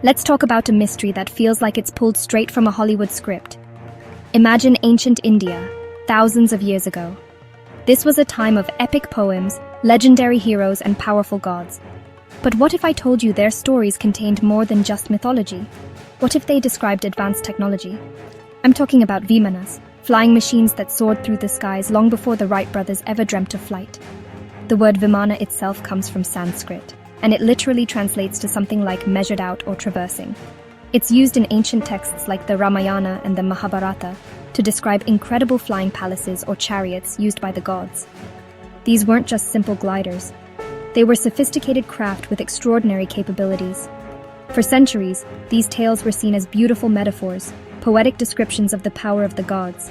Let's talk about a mystery that feels like it's pulled straight from a Hollywood script. Imagine ancient India, thousands of years ago. This was a time of epic poems, legendary heroes, and powerful gods. But what if I told you their stories contained more than just mythology? What if they described advanced technology? I'm talking about Vimanas, flying machines that soared through the skies long before the Wright brothers ever dreamt of flight. The word Vimana itself comes from Sanskrit, and it literally translates to something like measured out or traversing. It's used in ancient texts like the Ramayana and the Mahabharata to describe incredible flying palaces or chariots used by the gods. These weren't just simple gliders. They were sophisticated craft with extraordinary capabilities. For centuries, these tales were seen as beautiful metaphors, poetic descriptions of the power of the gods.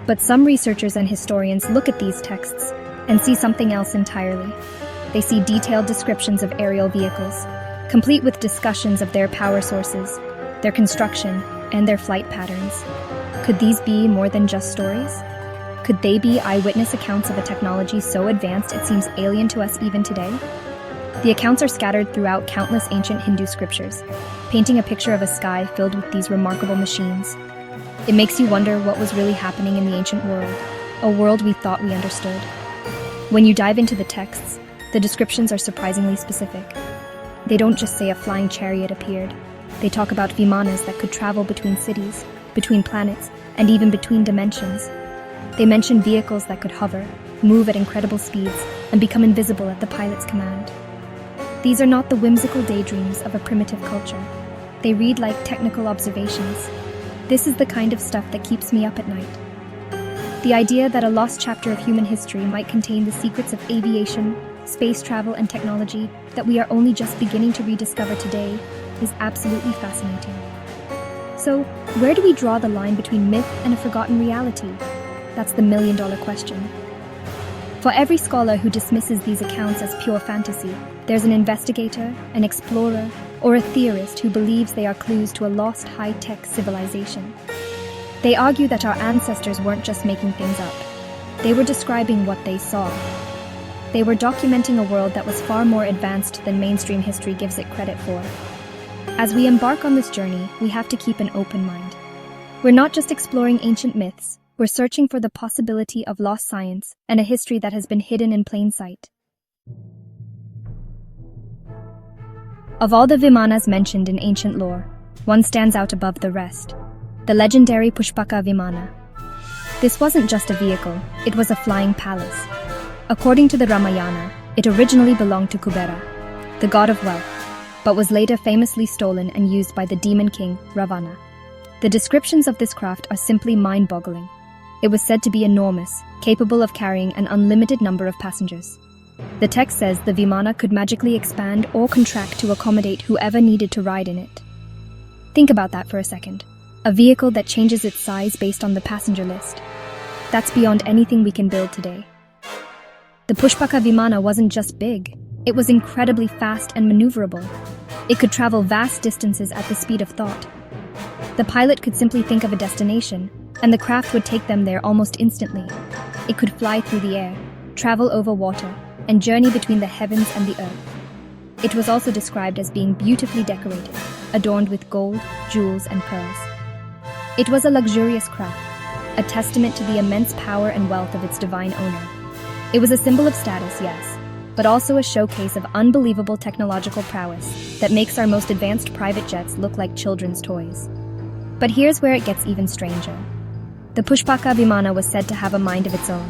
But some researchers and historians look at these texts and see something else entirely. They see detailed descriptions of aerial vehicles, complete with discussions of their power sources, their construction, and their flight patterns. Could these be more than just stories? Could they be eyewitness accounts of a technology so advanced it seems alien to us even today? The accounts are scattered throughout countless ancient Hindu scriptures, painting a picture of a sky filled with these remarkable machines. It makes you wonder what was really happening in the ancient world, a world we thought we understood. When you dive into the texts, the descriptions are surprisingly specific. They don't just say a flying chariot appeared. They talk about Vimanas that could travel between cities, between planets, and even between dimensions. They mention vehicles that could hover, move at incredible speeds, and become invisible at the pilot's command. These are not the whimsical daydreams of a primitive culture. They read like technical observations. This is the kind of stuff that keeps me up at night. The idea that a lost chapter of human history might contain the secrets of aviation, space travel, and technology that we are only just beginning to rediscover today is absolutely fascinating. So, where do we draw the line between myth and a forgotten reality? That's the million-dollar question. For every scholar who dismisses these accounts as pure fantasy, there's an investigator, an explorer, or a theorist who believes they are clues to a lost high-tech civilization. They argue that our ancestors weren't just making things up. They were describing what they saw. They were documenting a world that was far more advanced than mainstream history gives it credit for. As we embark on this journey, we have to keep an open mind. We're not just exploring ancient myths, we're searching for the possibility of lost science and a history that has been hidden in plain sight. Of all the Vimanas mentioned in ancient lore, one stands out above the rest: the legendary Pushpaka Vimana. This wasn't just a vehicle, it was a flying palace. According to the Ramayana, it originally belonged to Kubera, the god of wealth, but was later famously stolen and used by the demon king, Ravana. The descriptions of this craft are simply mind-boggling. It was said to be enormous, capable of carrying an unlimited number of passengers. The text says the Vimana could magically expand or contract to accommodate whoever needed to ride in it. Think about that for a second. A vehicle that changes its size based on the passenger list. That's beyond anything we can build today. The Pushpaka Vimana wasn't just big, it was incredibly fast and maneuverable. It could travel vast distances at the speed of thought. The pilot could simply think of a destination, and the craft would take them there almost instantly. It could fly through the air, travel over water, and journey between the heavens and the earth. It was also described as being beautifully decorated, adorned with gold, jewels, and pearls. It was a luxurious craft, a testament to the immense power and wealth of its divine owner. It was a symbol of status, yes, but also a showcase of unbelievable technological prowess that makes our most advanced private jets look like children's toys. But here's where it gets even stranger. The Pushpaka Vimana was said to have a mind of its own.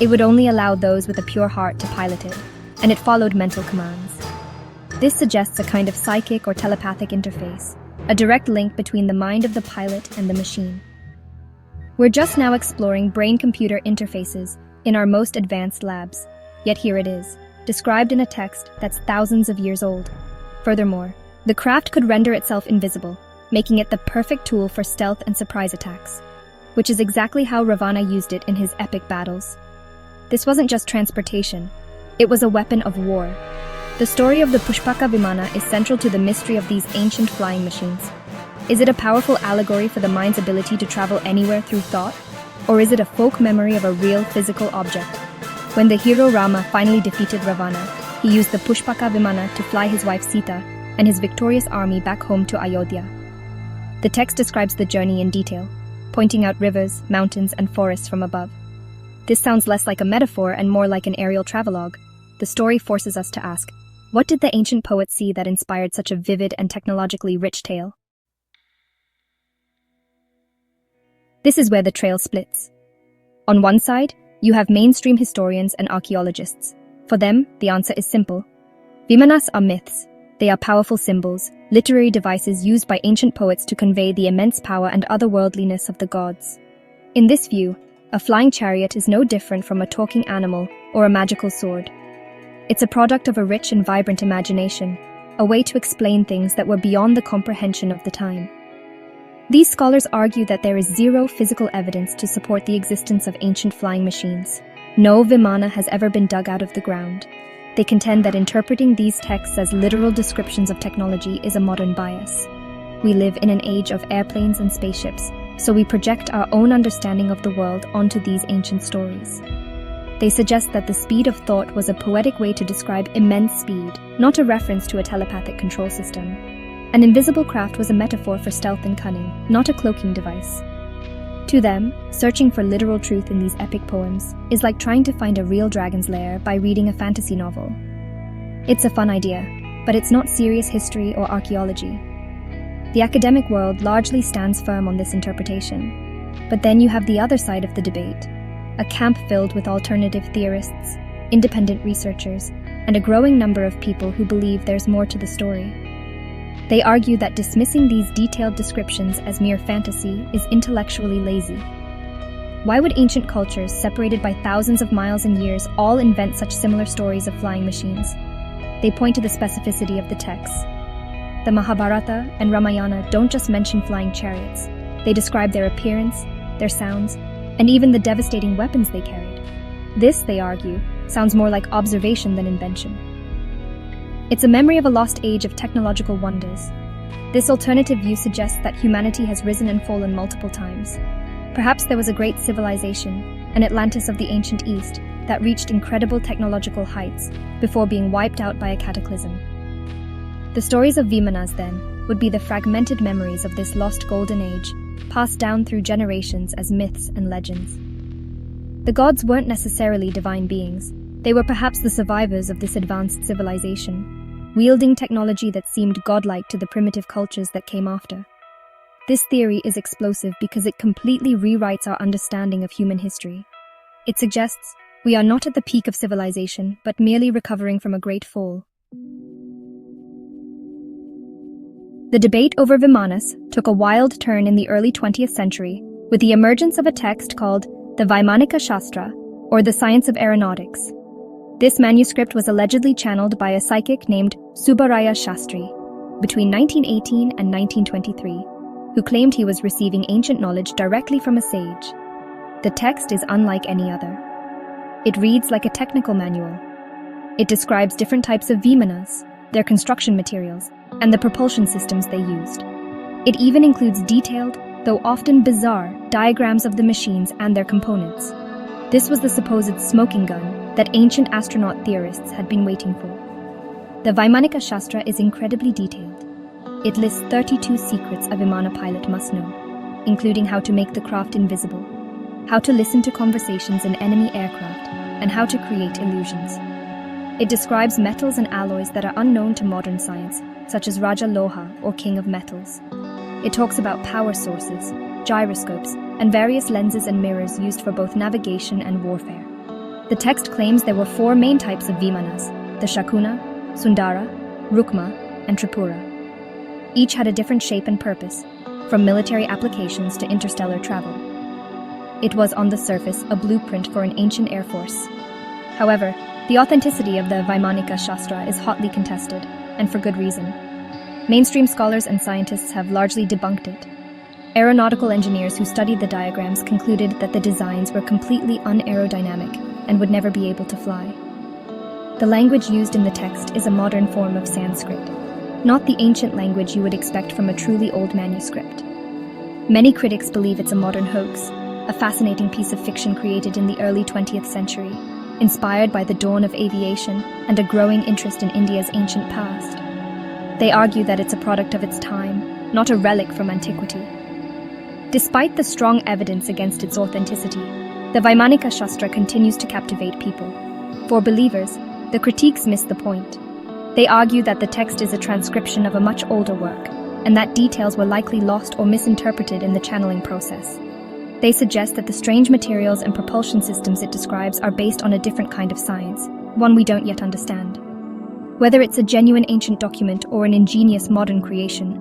It would only allow those with a pure heart to pilot it, and it followed mental commands. This suggests a kind of psychic or telepathic interface, a direct link between the mind of the pilot and the machine. We're just now exploring brain-computer interfaces in our most advanced labs, yet here it is, described in a text that's thousands of years old. Furthermore, the craft could render itself invisible, making it the perfect tool for stealth and surprise attacks, which is exactly how Ravana used it in his epic battles. This wasn't just transportation, it was a weapon of war. The story of the Pushpaka Vimana is central to the mystery of these ancient flying machines. Is it a powerful allegory for the mind's ability to travel anywhere through thought? Or is it a folk memory of a real physical object? When the hero Rama finally defeated Ravana, he used the Pushpaka Vimana to fly his wife Sita and his victorious army back home to Ayodhya. The text describes the journey in detail, pointing out rivers, mountains, and forests from above. This sounds less like a metaphor and more like an aerial travelogue. The story forces us to ask, what did the ancient poets see that inspired such a vivid and technologically rich tale? This is where the trail splits. On one side, you have mainstream historians and archaeologists. For them, the answer is simple. Vimanas are myths. They are powerful symbols, literary devices used by ancient poets to convey the immense power and otherworldliness of the gods. In this view, a flying chariot is no different from a talking animal or a magical sword. It's a product of a rich and vibrant imagination, a way to explain things that were beyond the comprehension of the time. These scholars argue that there is zero physical evidence to support the existence of ancient flying machines. No Vimana has ever been dug out of the ground. They contend that interpreting these texts as literal descriptions of technology is a modern bias. We live in an age of airplanes and spaceships, so we project our own understanding of the world onto these ancient stories. They suggest that the speed of thought was a poetic way to describe immense speed, not a reference to a telepathic control system. An invisible craft was a metaphor for stealth and cunning, not a cloaking device. To them, searching for literal truth in these epic poems is like trying to find a real dragon's lair by reading a fantasy novel. It's a fun idea, but it's not serious history or archaeology. The academic world largely stands firm on this interpretation. But then you have the other side of the debate, a camp filled with alternative theorists, independent researchers, and a growing number of people who believe there's more to the story. They argue that dismissing these detailed descriptions as mere fantasy is intellectually lazy. Why would ancient cultures, separated by thousands of miles and years, all invent such similar stories of flying machines? They point to the specificity of the texts. The Mahabharata and Ramayana don't just mention flying chariots. They describe their appearance, their sounds, and even the devastating weapons they carried. This, they argue, sounds more like observation than invention. It's a memory of a lost age of technological wonders. This alternative view suggests that humanity has risen and fallen multiple times. Perhaps there was a great civilization, an Atlantis of the ancient East, that reached incredible technological heights before being wiped out by a cataclysm. The stories of Vimanas, then, would be the fragmented memories of this lost golden age, passed down through generations as myths and legends. The gods weren't necessarily divine beings. They were perhaps the survivors of this advanced civilization, wielding technology that seemed godlike to the primitive cultures that came after. This theory is explosive because it completely rewrites our understanding of human history. It suggests we are not at the peak of civilization, but merely recovering from a great fall. The debate over Vimanas took a wild turn in the early 20th century with the emergence of a text called the Vaimanika Shastra, or the Science of Aeronautics. This manuscript was allegedly channeled by a psychic named Subbaraya Shastri between 1918 and 1923, who claimed he was receiving ancient knowledge directly from a sage. The text is unlike any other. It reads like a technical manual. It describes different types of Vimanas, their construction materials, and the propulsion systems they used. It even includes detailed, though often bizarre, diagrams of the machines and their components. This was the supposed smoking gun that ancient astronaut theorists had been waiting for. The Vaimanika Shastra is incredibly detailed. It lists 32 secrets a Vimana pilot must know, including how to make the craft invisible, how to listen to conversations in enemy aircraft, and how to create illusions. It describes metals and alloys that are unknown to modern science, such as Raja Loha or King of Metals. It talks about power sources, gyroscopes, and various lenses and mirrors used for both navigation and warfare. The text claims there were 4 main types of Vimanas: the Shakuna, Sundara, Rukma, and Tripura. Each had a different shape and purpose, from military applications to interstellar travel. It was on the surface a blueprint for an ancient air force. However, the authenticity of the Vaimanika Shastra is hotly contested, and for good reason. Mainstream scholars and scientists have largely debunked it. Aeronautical engineers who studied the diagrams concluded that the designs were completely unaerodynamic and would never be able to fly. The language used in the text is a modern form of Sanskrit, not the ancient language you would expect from a truly old manuscript. Many critics believe it's a modern hoax, a fascinating piece of fiction created in the early 20th century, inspired by the dawn of aviation and a growing interest in India's ancient past. They argue that it's a product of its time, not a relic from antiquity. Despite the strong evidence against its authenticity, the Vaimanika Shastra continues to captivate people. For believers, the critiques miss the point. They argue that the text is a transcription of a much older work, and that details were likely lost or misinterpreted in the channeling process. They suggest that the strange materials and propulsion systems it describes are based on a different kind of science, one we don't yet understand. Whether it's a genuine ancient document or an ingenious modern creation,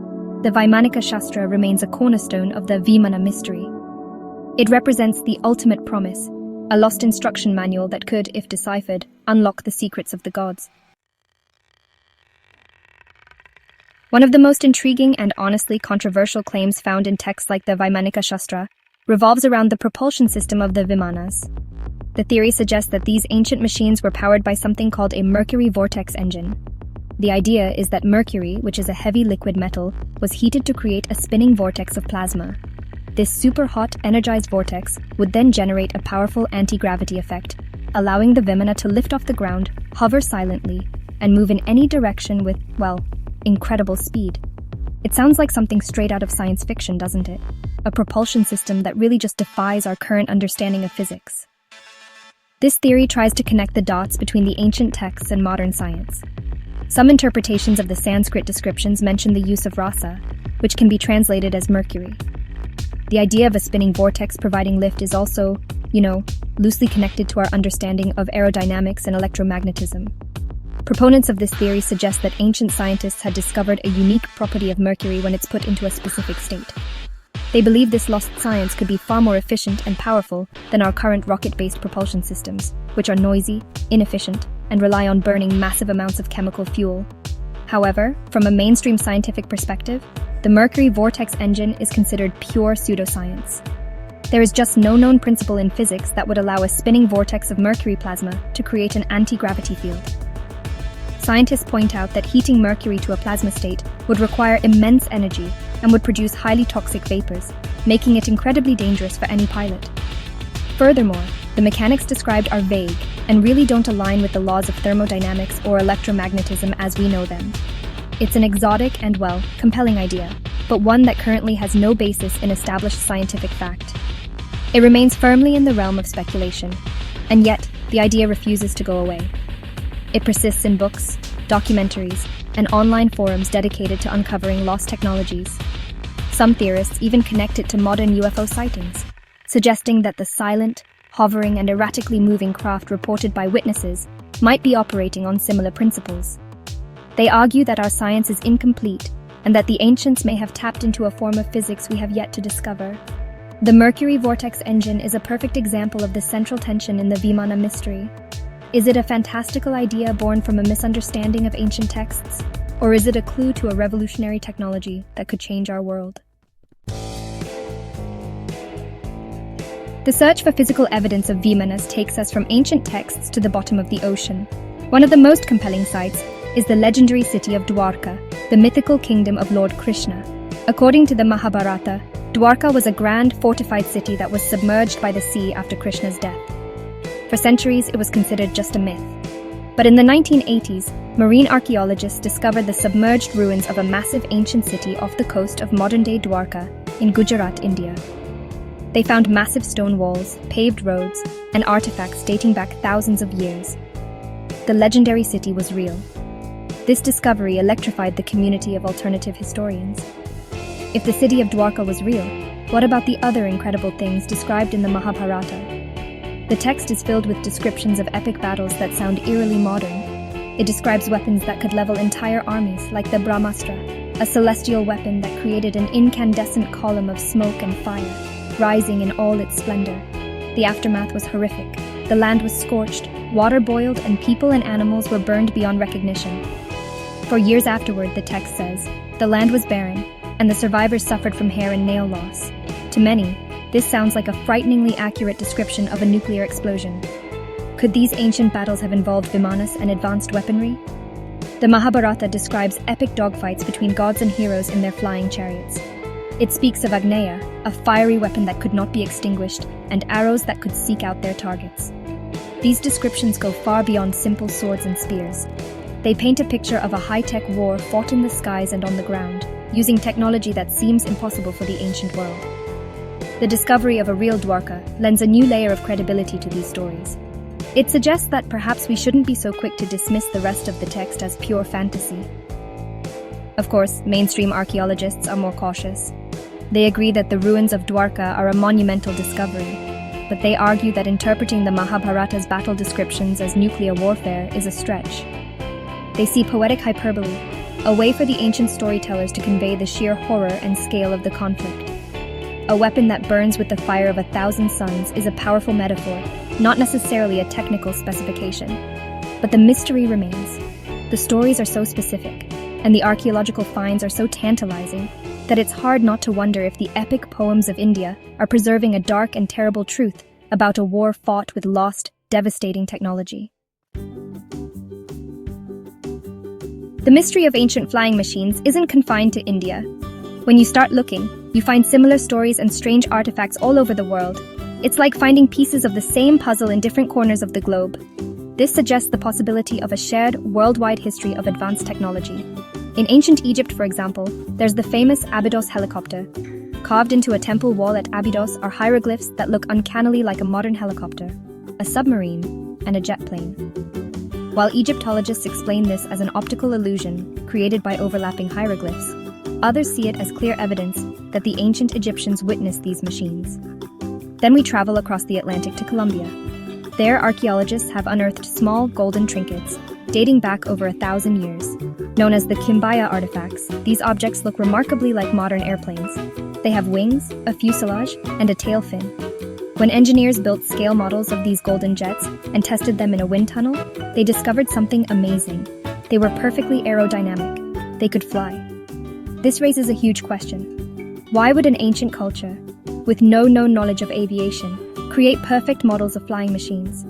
the Vaimanika Shastra remains a cornerstone of the Vimana mystery. It represents the ultimate promise, a lost instruction manual that could, if deciphered, unlock the secrets of the gods. One of the most intriguing and honestly controversial claims found in texts like the Vaimanika Shastra revolves around the propulsion system of the Vimanas. The theory suggests that these ancient machines were powered by something called a mercury vortex engine. The idea is that mercury, which is a heavy liquid metal, was heated to create a spinning vortex of plasma. This super-hot, energized vortex would then generate a powerful anti-gravity effect, allowing the Vimana to lift off the ground, hover silently, and move in any direction with, well, incredible speed. It sounds like something straight out of science fiction, doesn't it? A propulsion system that really just defies our current understanding of physics. This theory tries to connect the dots between the ancient texts and modern science. Some interpretations of the Sanskrit descriptions mention the use of rasa, which can be translated as mercury. The idea of a spinning vortex providing lift is also, loosely connected to our understanding of aerodynamics and electromagnetism. Proponents of this theory suggest that ancient scientists had discovered a unique property of mercury when it's put into a specific state. They believe this lost science could be far more efficient and powerful than our current rocket-based propulsion systems, which are noisy, inefficient, and rely on burning massive amounts of chemical fuel. However, from a mainstream scientific perspective, the mercury vortex engine is considered pure pseudoscience. There is just no known principle in physics that would allow a spinning vortex of mercury plasma to create an anti-gravity field. Scientists point out that heating mercury to a plasma state would require immense energy and would produce highly toxic vapors, making it incredibly dangerous for any pilot. Furthermore, the mechanics described are vague and really don't align with the laws of thermodynamics or electromagnetism as we know them. It's an exotic and, compelling idea, but one that currently has no basis in established scientific fact. It remains firmly in the realm of speculation, and yet the idea refuses to go away. It persists in books, documentaries, and online forums dedicated to uncovering lost technologies. Some theorists even connect it to modern UFO sightings, suggesting that the silent, hovering, and erratically moving craft reported by witnesses might be operating on similar principles. They argue that our science is incomplete and that the ancients may have tapped into a form of physics we have yet to discover. The mercury vortex engine is a perfect example of the central tension in the Vimana mystery. Is it a fantastical idea born from a misunderstanding of ancient texts, or is it a clue to a revolutionary technology that could change our world? The search for physical evidence of Vimanas takes us from ancient texts to the bottom of the ocean. One of the most compelling sites is the legendary city of Dwarka, the mythical kingdom of Lord Krishna. According to the Mahabharata, Dwarka was a grand fortified city that was submerged by the sea after Krishna's death. For centuries, it was considered just a myth. But in the 1980s, marine archaeologists discovered the submerged ruins of a massive ancient city off the coast of modern-day Dwarka in Gujarat, India. They found massive stone walls, paved roads, and artifacts dating back thousands of years. The legendary city was real. This discovery electrified the community of alternative historians. If the city of Dwarka was real, what about the other incredible things described in the Mahabharata? The text is filled with descriptions of epic battles that sound eerily modern. It describes weapons that could level entire armies, like the Brahmastra, a celestial weapon that created an incandescent column of smoke and fire, rising in all its splendor. The aftermath was horrific. The land was scorched, water boiled, and people and animals were burned beyond recognition. For years afterward, the text says, the land was barren, and the survivors suffered from hair and nail loss. To many, this sounds like a frighteningly accurate description of a nuclear explosion. Could these ancient battles have involved Vimanas and advanced weaponry? The Mahabharata describes epic dogfights between gods and heroes in their flying chariots. It speaks of Agneya, a fiery weapon that could not be extinguished, and arrows that could seek out their targets. These descriptions go far beyond simple swords and spears. They paint a picture of a high-tech war fought in the skies and on the ground, using technology that seems impossible for the ancient world. The discovery of a real Dwarka lends a new layer of credibility to these stories. It suggests that perhaps we shouldn't be so quick to dismiss the rest of the text as pure fantasy. Of course, mainstream archaeologists are more cautious. They agree that the ruins of Dwarka are a monumental discovery, but they argue that interpreting the Mahabharata's battle descriptions as nuclear warfare is a stretch. They see poetic hyperbole, a way for the ancient storytellers to convey the sheer horror and scale of the conflict. A weapon that burns with the fire of 1,000 suns is a powerful metaphor, not necessarily a technical specification. But the mystery remains. The stories are so specific, and the archaeological finds are so tantalizing, that it's hard not to wonder if the epic poems of India are preserving a dark and terrible truth about a war fought with lost, devastating technology. The mystery of ancient flying machines isn't confined to India. When you start looking, you find similar stories and strange artifacts all over the world. It's like finding pieces of the same puzzle in different corners of the globe. This suggests the possibility of a shared, worldwide history of advanced technology. In ancient Egypt, for example, there's the famous Abydos helicopter. Carved into a temple wall at Abydos are hieroglyphs that look uncannily like a modern helicopter, a submarine, and a jet plane. While Egyptologists explain this as an optical illusion created by overlapping hieroglyphs, others see it as clear evidence that the ancient Egyptians witnessed these machines. Then we travel across the Atlantic to Colombia. There, archaeologists have unearthed small golden trinkets, dating back over 1,000 years. Known as the Quimbaya artifacts, these objects look remarkably like modern airplanes. They have wings, a fuselage, and a tail fin. When engineers built scale models of these golden jets and tested them in a wind tunnel, they discovered something amazing. They were perfectly aerodynamic. They could fly. This raises a huge question. Why would an ancient culture, with no known knowledge of aviation, create perfect models of flying machines?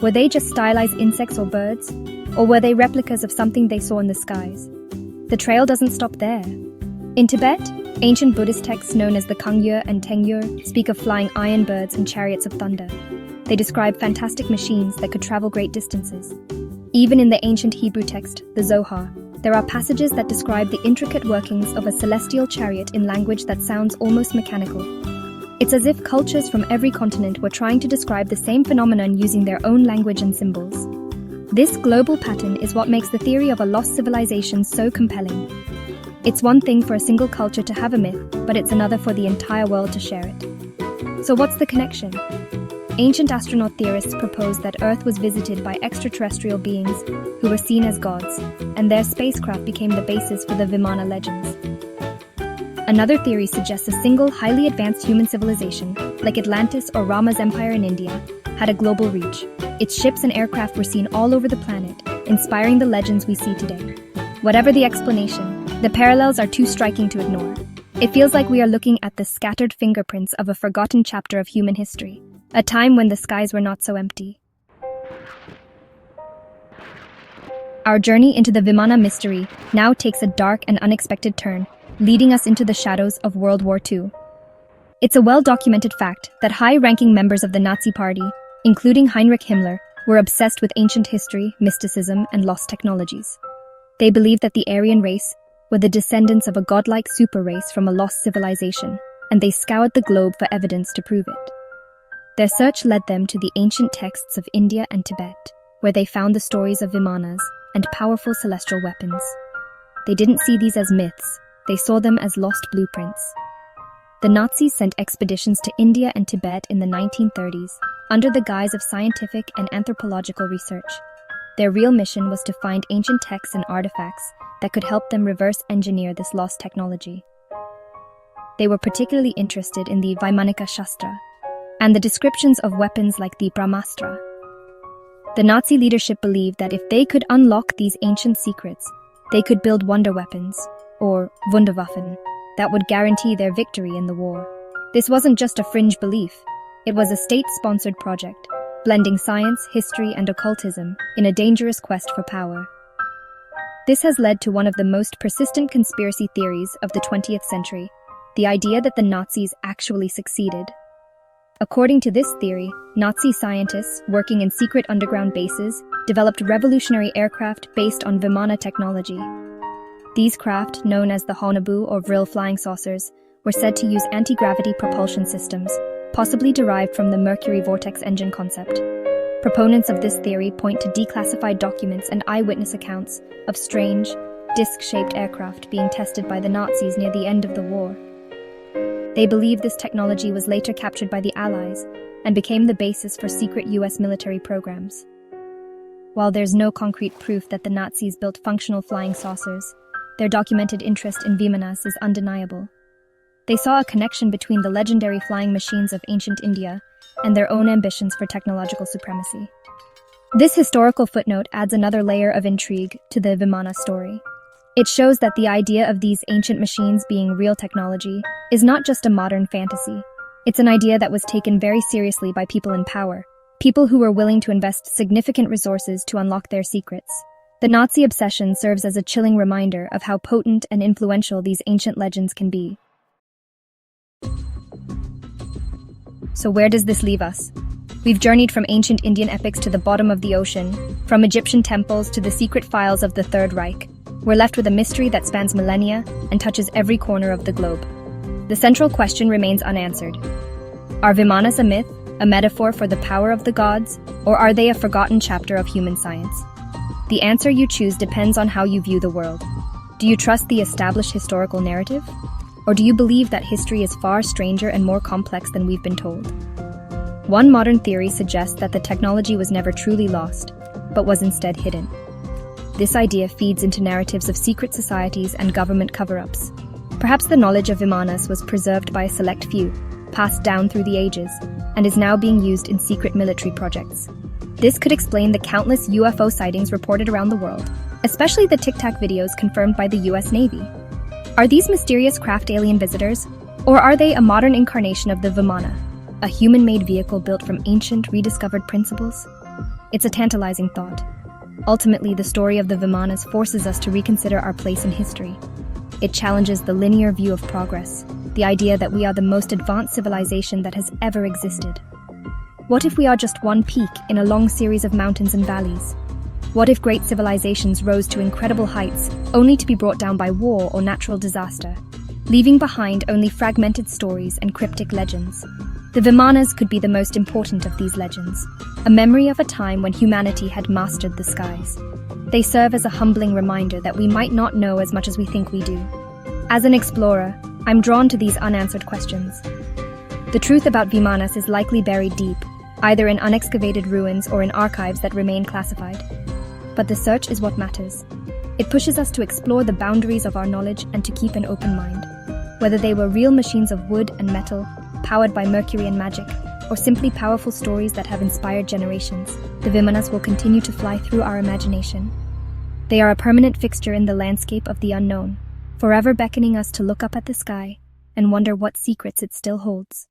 Were they just stylized insects or birds? Or were they replicas of something they saw in the skies? The trail doesn't stop there. In Tibet, ancient Buddhist texts known as the Kangyur and Tengyur speak of flying iron birds and chariots of thunder. They describe fantastic machines that could travel great distances. Even in the ancient Hebrew text, the Zohar, there are passages that describe the intricate workings of a celestial chariot in language that sounds almost mechanical. It's as if cultures from every continent were trying to describe the same phenomenon using their own language and symbols. This global pattern is what makes the theory of a lost civilization so compelling. It's one thing for a single culture to have a myth, but it's another for the entire world to share it. So what's the connection? Ancient astronaut theorists propose that Earth was visited by extraterrestrial beings who were seen as gods, and their spacecraft became the basis for the Vimana legends. Another theory suggests a single, highly advanced human civilization, like Atlantis or Rama's empire in India, had a global reach. Its ships and aircraft were seen all over the planet, inspiring the legends we see today. Whatever the explanation, the parallels are too striking to ignore. It feels like we are looking at the scattered fingerprints of a forgotten chapter of human history, a time when the skies were not so empty. Our journey into the Vimana mystery now takes a dark and unexpected turn, leading us into the shadows of World War II. It's a well-documented fact that high-ranking members of the Nazi Party, including Heinrich Himmler, were obsessed with ancient history, mysticism, and lost technologies. They believed that the Aryan race were the descendants of a godlike super race from a lost civilization, and they scoured the globe for evidence to prove it. Their search led them to the ancient texts of India and Tibet, where they found the stories of Vimanas and powerful celestial weapons. They didn't see these as myths, they saw them as lost blueprints. The Nazis sent expeditions to India and Tibet in the 1930s, under the guise of scientific and anthropological research. Their real mission was to find ancient texts and artifacts that could help them reverse engineer this lost technology. They were particularly interested in the Vaimanika Shastra and the descriptions of weapons like the Brahmastra. The Nazi leadership believed that if they could unlock these ancient secrets, they could build wonder weapons, or Wunderwaffen, that would guarantee their victory in the war. This wasn't just a fringe belief, it was a state-sponsored project, blending science, history, and occultism in a dangerous quest for power. This has led to one of the most persistent conspiracy theories of the 20th century, the idea that the Nazis actually succeeded. According to this theory, Nazi scientists working in secret underground bases developed revolutionary aircraft based on Vimana technology. These craft, known as the Honabu or Vril flying saucers, were said to use anti-gravity propulsion systems, possibly derived from the Mercury vortex engine concept. Proponents of this theory point to declassified documents and eyewitness accounts of strange, disc-shaped aircraft being tested by the Nazis near the end of the war. They believe this technology was later captured by the Allies and became the basis for secret US military programs. While there's no concrete proof that the Nazis built functional flying saucers, their documented interest in Vimanas is undeniable. They saw a connection between the legendary flying machines of ancient India and their own ambitions for technological supremacy. This historical footnote adds another layer of intrigue to the Vimana story. It shows that the idea of these ancient machines being real technology is not just a modern fantasy. It's an idea that was taken very seriously by people in power, people who were willing to invest significant resources to unlock their secrets. The Nazi obsession serves as a chilling reminder of how potent and influential these ancient legends can be. So where does this leave us? We've journeyed from ancient Indian epics to the bottom of the ocean, from Egyptian temples to the secret files of the Third Reich. We're left with a mystery that spans millennia and touches every corner of the globe. The central question remains unanswered. Are Vimanas a myth, a metaphor for the power of the gods, or are they a forgotten chapter of human science? The answer you choose depends on how you view the world. Do you trust the established historical narrative? Or do you believe that history is far stranger and more complex than we've been told? One modern theory suggests that the technology was never truly lost, but was instead hidden. This idea feeds into narratives of secret societies and government cover-ups. Perhaps the knowledge of Vimanas was preserved by a select few, passed down through the ages, and is now being used in secret military projects. This could explain the countless UFO sightings reported around the world, especially the Tic Tac videos confirmed by the US Navy. Are these mysterious craft alien visitors, or are they a modern incarnation of the Vimana, a human-made vehicle built from ancient, rediscovered principles? It's a tantalizing thought. Ultimately, the story of the Vimanas forces us to reconsider our place in history. It challenges the linear view of progress, the idea that we are the most advanced civilization that has ever existed. What if we are just one peak in a long series of mountains and valleys? What if great civilizations rose to incredible heights, only to be brought down by war or natural disaster, leaving behind only fragmented stories and cryptic legends? The Vimanas could be the most important of these legends, a memory of a time when humanity had mastered the skies. They serve as a humbling reminder that we might not know as much as we think we do. As an explorer, I'm drawn to these unanswered questions. The truth about Vimanas is likely buried deep, either in unexcavated ruins or in archives that remain classified. But the search is what matters. It pushes us to explore the boundaries of our knowledge and to keep an open mind. Whether they were real machines of wood and metal, powered by mercury and magic, or simply powerful stories that have inspired generations, the Vimanas will continue to fly through our imagination. They are a permanent fixture in the landscape of the unknown, forever beckoning us to look up at the sky and wonder what secrets it still holds.